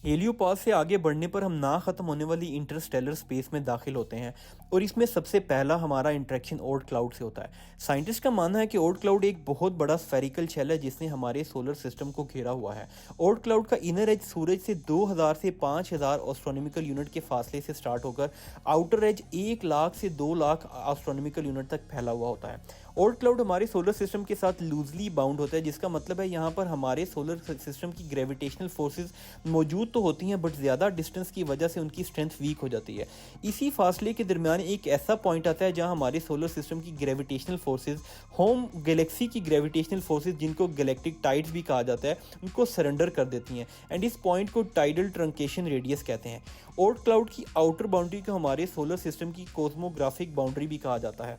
हेलियोपास से आगे बढ़ने पर हम ना ख़त्म होने वाली इंटरस्टेलर स्पेस में दाखिल होते हैं और इसमें सबसे पहला हमारा इंटरेक्शन ओर्ट क्लाउड से होता है। साइंटिस्ट का मानना है कि ओर्ट क्लाउड एक बहुत बड़ा स्फेरिकल शेल है जिसने हमारे सोलर सिस्टम को घेरा हुआ है। ओर्ट क्लाउड का इनर एज सूरज से 2000 से 5000 एस्ट्रोनॉमिकल यूनिट के फासले से स्टार्ट होकर आउटर एज 1 लाख से 2 लाख एस्ट्रोनॉमिकल यूनिट तक फैला हुआ होता है। ओर्ट क्लाउड हमारे सोलर सिस्टम के साथ लूजली बाउंड होता है, जिसका मतलब है यहाँ पर हमारे सोलर सिस्टम की ग्रेविटेशनल फोर्सेस मौजूद तो होती हैं बट ज़्यादा डिस्टेंस की वजह से उनकी स्ट्रेंथ वीक हो जाती है। इसी फासले के दरमियान एक ऐसा पॉइंट आता है जहाँ हमारे सोलर सिस्टम की ग्रेविटेशनल फोर्सेस होम गैलेक्सी की ग्रेविटेशनल फोर्सेस, जिनको गैलेक्टिक टाइड्स भी कहा जाता है, उनको सरेंडर कर देती हैं एंड इस पॉइंट को टाइडल ट्रंकेशन रेडियस कहते हैं। ओर्ट क्लाउड की आउटर बाउंड्री को हमारे सोलर सिस्टम की कॉस्मोग्राफिक बाउंड्री भी कहा जाता है।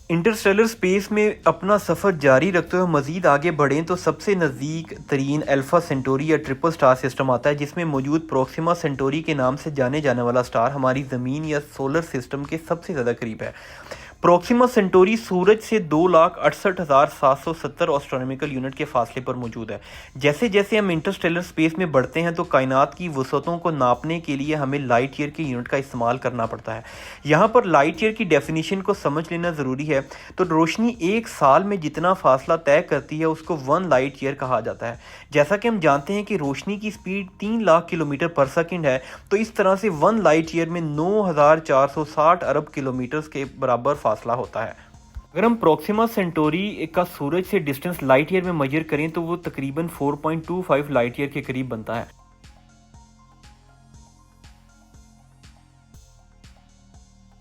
इंटरस्टेलर स्पेस में अपना सफ़र जारी रखते हुए मज़ीद आगे बढ़ें तो सबसे नज़दीक तरीन अल्फ़ा सेंटोरी या ट्रिपल स्टार सिस्टम आता है, जिसमें मौजूद प्रोक्सिमा सेंटोरी के नाम से जाने जाने वाला स्टार हमारी ज़मीन या सोलर सिस्टम के सबसे ज़्यादा करीब है। प्रोक्सिमा सेंटोरी सूरज से 2,68,770 एस्ट्रोनॉमिकल यूनिट के फासले पर मौजूद है। जैसे जैसे हम इंटरस्टेलर स्पेस में बढ़ते हैं तो कायनात की वसअतों को नापने के लिए हमें लाइट ईयर की यूनिट का इस्तेमाल करना पड़ता है। यहाँ पर लाइट ईयर की डेफिनेशन को समझ लेना ज़रूरी है। तो रोशनी एक साल में जितना फासला तय करती है उसको 1 लाइट ईयर कहा जाता है। जैसा कि हम जानते हैं कि रोशनी की स्पीड 3 लाख किलोमीटर पर सेकंड है, तो इस तरह से 1 लाइट ईयर में 9,460 अरब किलोमीटर के बराबर फासला होता है। अगर हम प्रोक्सिमा सेंटोरी का सूरज से डिस्टेंस लाइट ईयर में मेजर करें तो वो तकरीबन 4.25 लाइट ईयर के करीब बनता है।